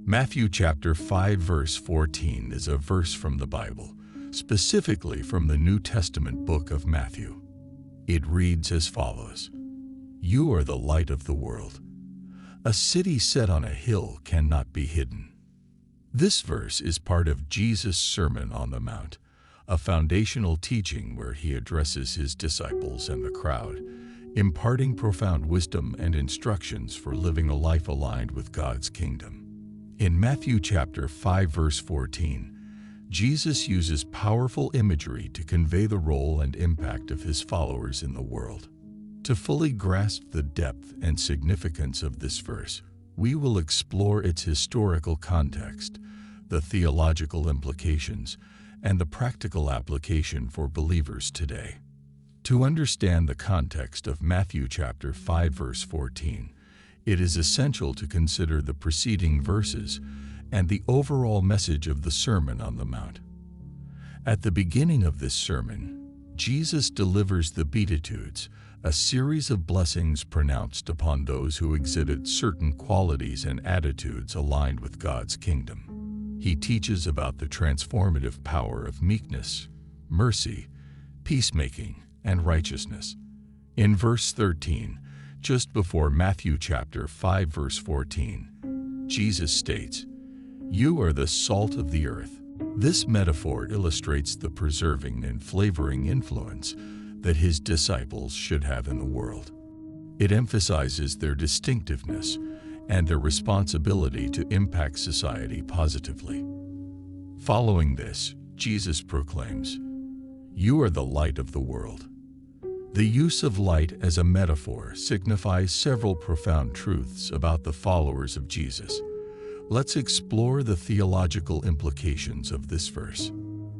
Matthew chapter 5 verse 14 is a verse from the Bible, specifically from the New Testament book of Matthew. It reads as follows: "You are the light of the world. A city set on a hill cannot be hidden." This verse is part of Jesus' Sermon on the Mount, a foundational teaching where he addresses his disciples and the crowd, imparting profound wisdom and instructions for living a life aligned with God's kingdom. In Matthew chapter 5 verse 14, Jesus uses powerful imagery to convey the role and impact of his followers in the world. To fully grasp the depth and significance of this verse, we will explore its historical context, the theological implications, and the practical application for believers today. To understand the context of Matthew chapter 5 verse 14, it is essential to consider the preceding verses and the overall message of the Sermon on the Mount. At the beginning of this sermon, Jesus delivers the Beatitudes, a series of blessings pronounced upon those who exhibit certain qualities and attitudes aligned with God's kingdom. He teaches about the transformative power of meekness, mercy, peacemaking, and righteousness. In verse 13, just before Matthew chapter 5 verse 14, Jesus states, "You are the salt of the earth." This metaphor illustrates the preserving and flavoring influence that his disciples should have in the world. It emphasizes their distinctiveness and their responsibility to impact society positively. Following this, Jesus proclaims, "You are the light of the world." The use of light as a metaphor signifies several profound truths about the followers of Jesus. Let's explore the theological implications of this verse.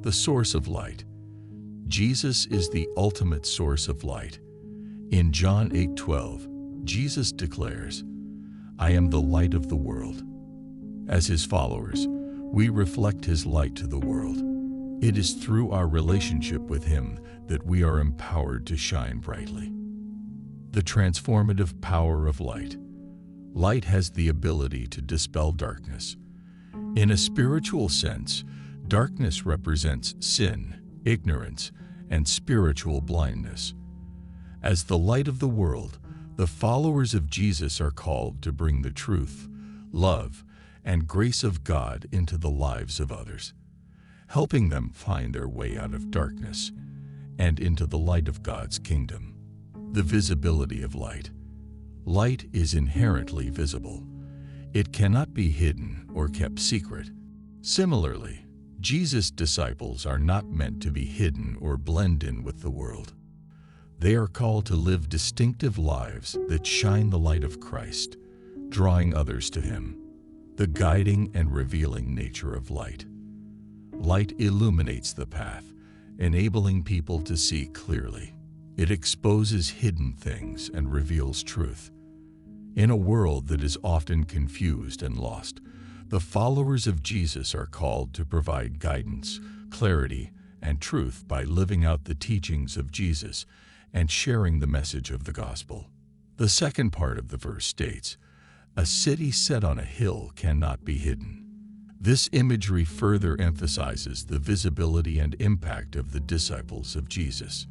The source of light. Jesus is the ultimate source of light. In John 8:12, Jesus declares, "I am the light of the world." As his followers, we reflect his light to the world. It is through our relationship with him that we are empowered to shine brightly. The transformative power of light. Light has the ability to dispel darkness. In a spiritual sense, darkness represents sin, ignorance, and spiritual blindness. As the light of the world, the followers of Jesus are called to bring the truth, love, and grace of God into the lives of others, helping them find their way out of darkness and into the light of God's kingdom. The visibility of light. Light is inherently visible. It cannot be hidden or kept secret. Similarly, Jesus' disciples are not meant to be hidden or blend in with the world. They are called to live distinctive lives that shine the light of Christ, drawing others to him. The guiding and revealing nature of light. Light illuminates the path, enabling people to see clearly. It exposes hidden things and reveals truth. In a world that is often confused and lost, the followers of Jesus are called to provide guidance, clarity, and truth by living out the teachings of Jesus and sharing the message of the gospel. The second part of the verse states, "A city set on a hill cannot be hidden." This imagery further emphasizes the visibility and impact of the disciples of Jesus.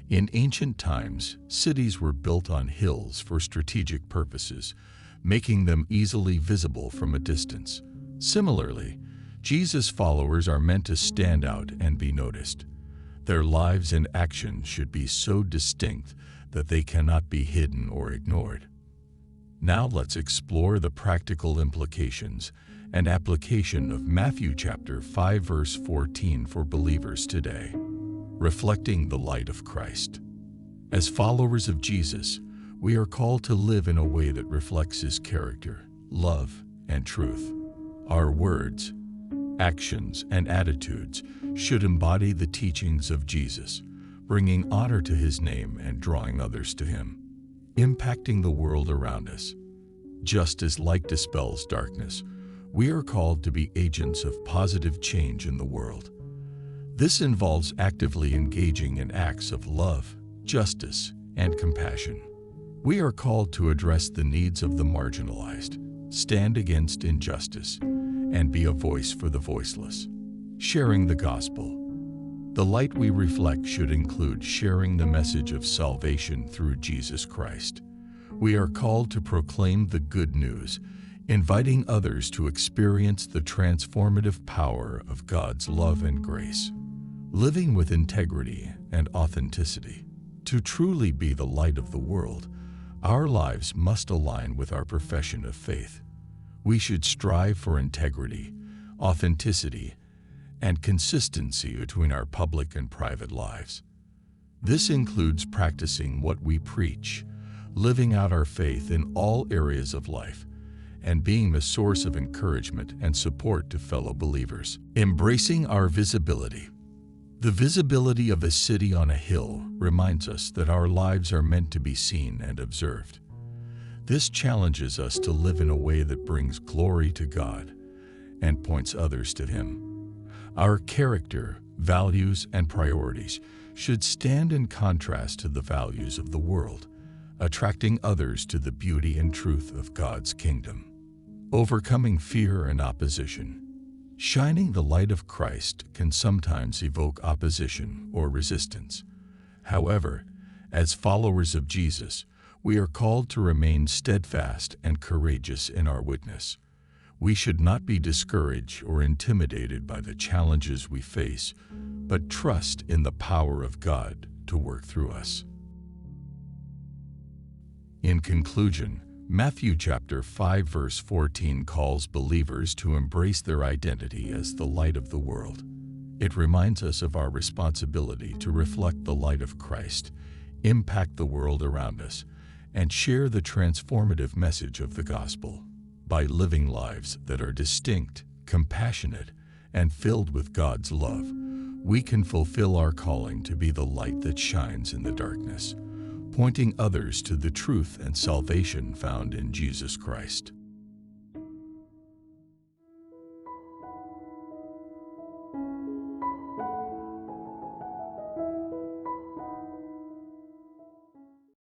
In ancient times, cities were built on hills for strategic purposes, making them easily visible from a distance. Similarly, Jesus' followers are meant to stand out and be noticed. Their lives and actions should be so distinct that they cannot be hidden or ignored. Now let's explore the practical implications and application of Matthew chapter 5 verse 14 for believers today. Reflecting the light of Christ. As followers of Jesus, we are called to live in a way that reflects his character, love, and truth. Our words, actions, and attitudes should embody the teachings of Jesus, bringing honor to his name and drawing others to him. Impacting the world around us. Just as light dispels darkness, we are called to be agents of positive change in the world. This involves actively engaging in acts of love, justice, and compassion. We are called to address the needs of the marginalized, stand against injustice, and be a voice for the voiceless. Sharing the gospel. The light we reflect should include sharing the message of salvation through Jesus Christ. We are called to proclaim the good news, inviting others to experience the transformative power of God's love and grace. Living with integrity and authenticity. To truly be the light of the world, our lives must align with our profession of faith. We should strive for integrity, authenticity, and consistency between our public and private lives. This includes practicing what we preach, living out our faith in all areas of life, and being a source of encouragement and support to fellow believers. Embracing our visibility. The visibility of a city on a hill reminds us that our lives are meant to be seen and observed. This challenges us to live in a way that brings glory to God and points others to Him. Our character, values, and priorities should stand in contrast to the values of the world, attracting others to the beauty and truth of God's kingdom. Overcoming fear and opposition. Shining the light of Christ can sometimes evoke opposition or resistance. However, as followers of Jesus, we are called to remain steadfast and courageous in our witness. We should not be discouraged or intimidated by the challenges we face, but trust in the power of God to work through us. In conclusion, Matthew chapter 5 verse 14 calls believers to embrace their identity as the light of the world. It reminds us of our responsibility to reflect the light of Christ, impact the world around us, and share the transformative message of the gospel. By living lives that are distinct, compassionate, and filled with God's love, we can fulfill our calling to be the light that shines in the darkness, pointing others to the truth and salvation found in Jesus Christ.